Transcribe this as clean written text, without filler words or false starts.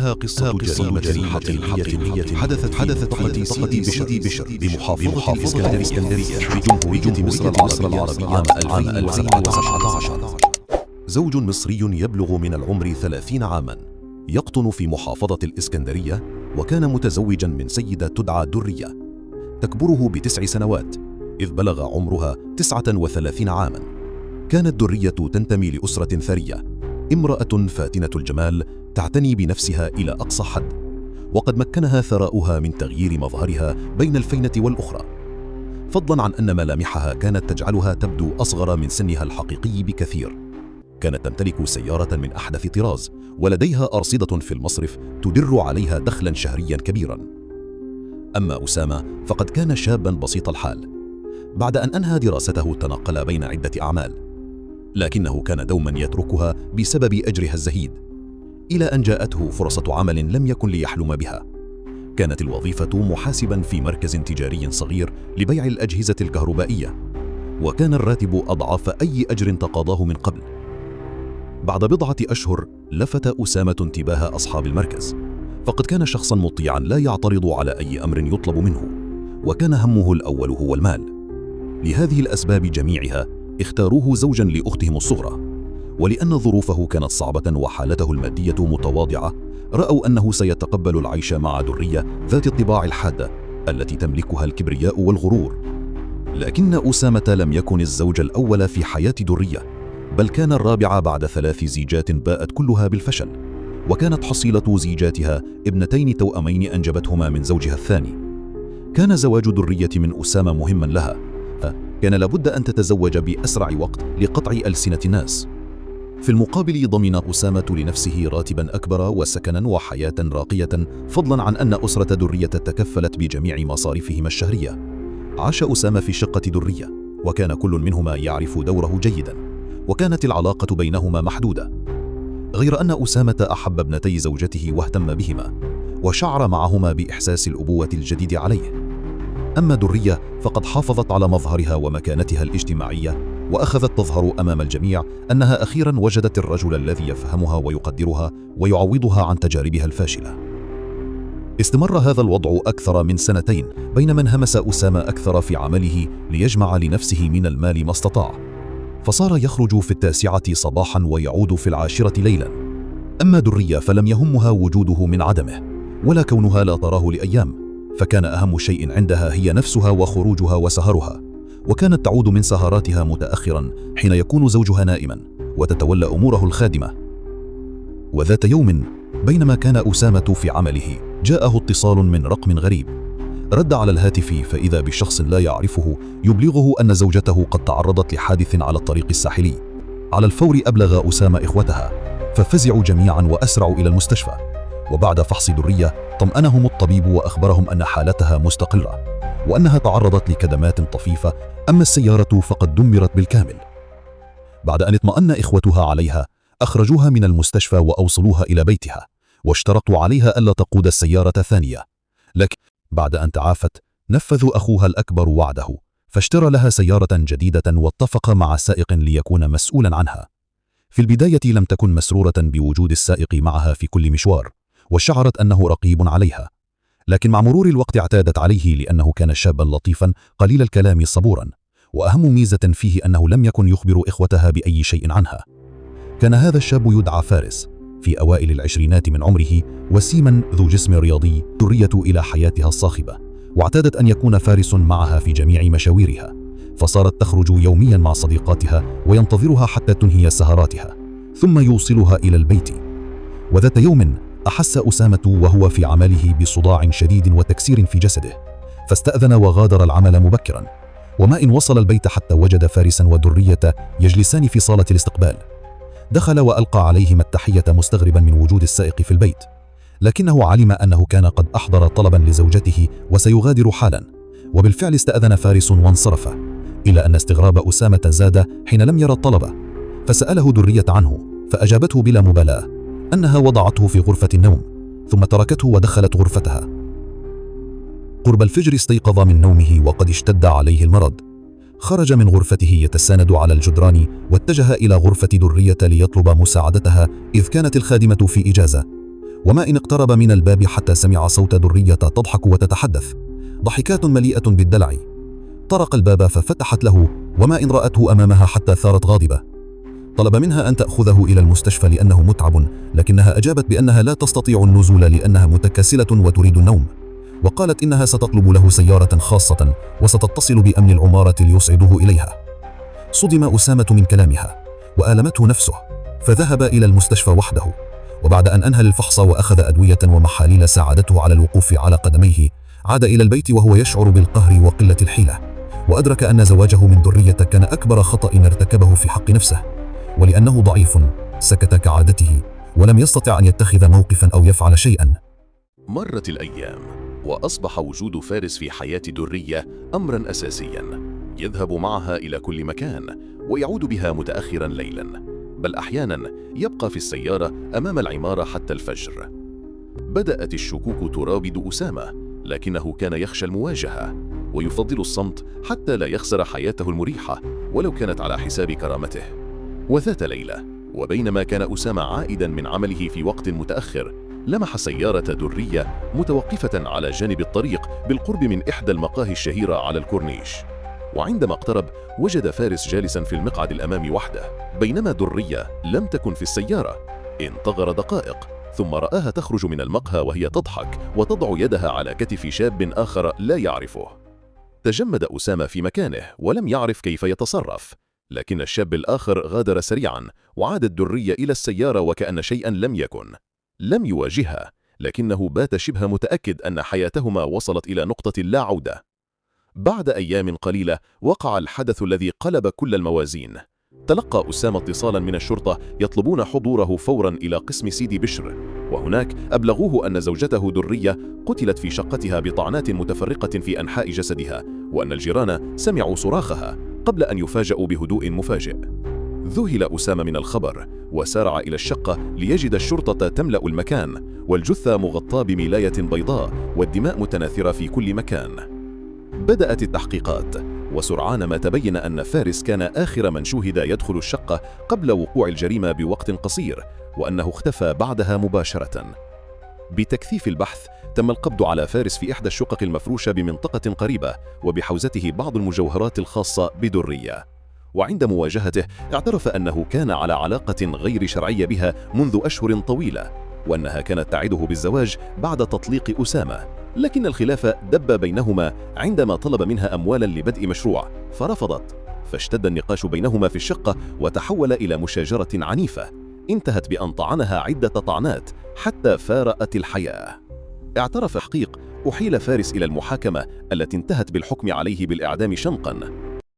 إنها قصة جريمة حقيقية حدثت في سيدي بشر بمحافظة الإسكندرية بجمهورية مصر العربية عام 2019. زوج مصري يبلغ من العمر 30 عاما يقطن في محافظة الإسكندرية، وكان متزوجا من سيدة تدعى درية تكبره ب9 سنوات إذ بلغ عمرها 39 عاما. كانت درية تنتمي لأسرة ثرية، امرأة فاتنة الجمال تعتني بنفسها إلى أقصى حد، وقد مكنها ثراؤها من تغيير مظهرها بين الفينة والأخرى، فضلا عن أن ملامحها كانت تجعلها تبدو أصغر من سنها الحقيقي بكثير. كانت تمتلك سيارة من أحدث طراز، ولديها أرصدة في المصرف تدر عليها دخلا شهريا كبيرا. أما أسامة فقد كان شابا بسيط الحال، بعد أن أنهى دراسته تنقل بين عدة أعمال، لكنه كان دوما يتركها بسبب أجرها الزهيد، إلى أن جاءته فرصة عمل لم يكن ليحلم بها. كانت الوظيفة محاسبا في مركز تجاري صغير لبيع الأجهزة الكهربائية، وكان الراتب أضعاف أي أجر تقاضاه من قبل. بعد بضعة أشهر لفت أسامة انتباه أصحاب المركز، فقد كان شخصا مطيعا لا يعترض على أي أمر يطلب منه، وكان همه الأول هو المال. لهذه الأسباب جميعها اختاروه زوجا لأختهم الصغرى، ولأن ظروفه كانت صعبة وحالته المادية متواضعة رأوا أنه سيتقبل العيش مع درية ذات الطباع الحادة التي تملكها الكبرياء والغرور. لكن أسامة لم يكن الزوج الأول في حياة درية، بل كان الرابع بعد 3 زيجات باءت كلها بالفشل، وكانت حصيلة زيجاتها ابنتين توأمين أنجبتهما من زوجها الثاني. كان زواج درية من أسامة مهما لها، كان لابد أن تتزوج بأسرع وقت لقطع ألسنة الناس. في المقابل ضمن أسامة لنفسه راتبا أكبر وسكنا وحياة راقية، فضلا عن أن أسرة درية تكفلت بجميع مصاريفهما الشهرية. عاش أسامة في شقة درية، وكان كل منهما يعرف دوره جيدا، وكانت العلاقة بينهما محدودة، غير أن أسامة أحب ابنتي زوجته واهتم بهما، وشعر معهما بإحساس الأبوة الجديد عليه. أما درية فقد حافظت على مظهرها ومكانتها الاجتماعية، وأخذت تظهر أمام الجميع أنها أخيرا وجدت الرجل الذي يفهمها ويقدرها ويعوضها عن تجاربها الفاشلة. استمر هذا الوضع أكثر من 2 بينما انهمس أسامة أكثر في عمله ليجمع لنفسه من المال ما استطاع، فصار يخرج في 9 صباحا ويعود في 10 ليلا. أما درية فلم يهمها وجوده من عدمه، ولا كونها لا تراه لأيام، فكان أهم شيء عندها هي نفسها وخروجها وسهرها، وكانت تعود من سهراتها متأخرا حين يكون زوجها نائما، وتتولى أموره الخادمة. وذات يوم بينما كان أسامة في عمله جاءه اتصال من رقم غريب، رد على الهاتف فإذا بشخص لا يعرفه يبلغه أن زوجته قد تعرضت لحادث على الطريق الساحلي. على الفور أبلغ أسامة إخوتها، ففزعوا جميعا وأسرعوا إلى المستشفى، وبعد فحص درية طمأنهم الطبيب وأخبرهم أن حالتها مستقرة، وأنها تعرضت لكدمات طفيفة، أما السيارة فقد دمرت بالكامل. بعد أن اطمأن إخوتها عليها أخرجوها من المستشفى وأوصلوها إلى بيتها، واشترطوا عليها ألا تقود السيارة ثانية. لكن بعد أن تعافت نفذ أخوها الأكبر وعده، فاشترى لها سيارة جديدة واتفق مع سائق ليكون مسؤولا عنها. في البداية لم تكن مسرورة بوجود السائق معها في كل مشوار، وشعرت أنه رقيب عليها، لكن مع مرور الوقت اعتادت عليه لأنه كان شابا لطيفا قليل الكلام صبورا، وأهم ميزة فيه أنه لم يكن يخبر إخوتها بأي شيء عنها. كان هذا الشاب يدعى فارس، في أوائل العشرينات من عمره، وسيما ذو جسم رياضي. درية إلى حياتها الصاخبة، واعتادت أن يكون فارس معها في جميع مشاويرها، فصارت تخرج يوميا مع صديقاتها وينتظرها حتى تنهي سهراتها ثم يوصلها إلى البيت. وذات يوم أحس أسامة وهو في عمله بصداع شديد وتكسير في جسده، فاستأذن وغادر العمل مبكرا، وما إن وصل البيت حتى وجد فارسا ودرية يجلسان في صالة الاستقبال. دخل وألقى عليهما التحية مستغربا من وجود السائق في البيت، لكنه علم أنه كان قد أحضر طلبا لزوجته وسيغادر حالا، وبالفعل استأذن فارس وانصرف، إلى أن استغراب أسامة زاد حين لم يرى الطلب، فسأله درية عنه، فأجابته بلا مبالاة أنها وضعته في غرفة النوم، ثم تركته ودخلت غرفتها. قرب الفجر استيقظ من نومه وقد اشتد عليه المرض، خرج من غرفته يتساند على الجدران واتجه إلى غرفة درية ليطلب مساعدتها، إذ كانت الخادمة في إجازة، وما إن اقترب من الباب حتى سمع صوت درية تضحك وتتحدث، ضحكات مليئة بالدلع. طرق الباب ففتحت له، وما إن رأته أمامها حتى ثارت غاضبة. طلب منها أن تأخذه إلى المستشفى لأنه متعب، لكنها أجابت بأنها لا تستطيع النزول لأنها متكاسلة وتريد النوم، وقالت إنها ستطلب له سيارة خاصة وستتصل بأمن العمارة ليصعدوه إليها. صدم أسامة من كلامها وآلمته نفسه، فذهب إلى المستشفى وحده، وبعد أن أنهى الفحص وأخذ أدوية ومحاليل ساعدته على الوقوف على قدميه، عاد إلى البيت وهو يشعر بالقهر وقلة الحيلة، وأدرك أن زواجه من درية كان أكبر خطأ ارتكبه في حق نفسه، ولأنه ضعيف سكت كعادته ولم يستطع أن يتخذ موقفا أو يفعل شيئا. مرت الأيام وأصبح وجود فارس في حياة درية أمرا أساسيا، يذهب معها إلى كل مكان ويعود بها متأخرا ليلا، بل أحيانا يبقى في السيارة أمام العمارة حتى الفجر. بدأت الشكوك تراود أسامة، لكنه كان يخشى المواجهة ويفضل الصمت حتى لا يخسر حياته المريحة ولو كانت على حساب كرامته. وذات ليلة وبينما كان أسامة عائدا من عمله في وقت متأخر، لمح سيارة درية متوقفة على جانب الطريق بالقرب من إحدى المقاهي الشهيرة على الكورنيش. وعندما اقترب وجد فارس جالسا في المقعد الأمامي وحده، بينما درية لم تكن في السيارة. انتظر دقائق ثم رآها تخرج من المقهى وهي تضحك وتضع يدها على كتف شاب آخر لا يعرفه. تجمد أسامة في مكانه ولم يعرف كيف يتصرف، لكن الشاب الآخر غادر سريعا وعادت درية إلى السيارة وكأن شيئا لم يكن. لم يواجهها، لكنه بات شبه متأكد أن حياتهما وصلت إلى نقطة لا عودة. بعد أيام قليلة وقع الحدث الذي قلب كل الموازين. تلقى أسامة اتصالا من الشرطة يطلبون حضوره فورا إلى قسم سيدي بشر، وهناك أبلغوه أن زوجته درية قتلت في شقتها بطعنات متفرقة في أنحاء جسدها، وأن الجيران سمعوا صراخها قبل أن يفاجأوا بهدوء مفاجئ. ذهل أسامة من الخبر وسارع إلى الشقة ليجد الشرطة تملأ المكان، والجثة مغطاة بملاية بيضاء والدماء متناثرة في كل مكان. بدأت التحقيقات، وسرعان ما تبين أن فارس كان آخر من شوهد يدخل الشقة قبل وقوع الجريمة بوقت قصير، وأنه اختفى بعدها مباشرة. بتكثيف البحث تم القبض على فارس في إحدى الشقق المفروشة بمنطقة قريبة، وبحوزته بعض المجوهرات الخاصة بدرية. وعند مواجهته اعترف أنه كان على علاقة غير شرعية بها منذ أشهر طويلة، وأنها كانت تعده بالزواج بعد تطليق أسامة، لكن الخلاف دب بينهما عندما طلب منها أموالا لبدء مشروع فرفضت، فاشتد النقاش بينهما في الشقة وتحول إلى مشاجرة عنيفة انتهت بأن طعنها عدة طعنات حتى فارقت الحياة. اعترف تحقيق أحيل فارس إلى المحاكمة التي انتهت بالحكم عليه بالإعدام شنقا،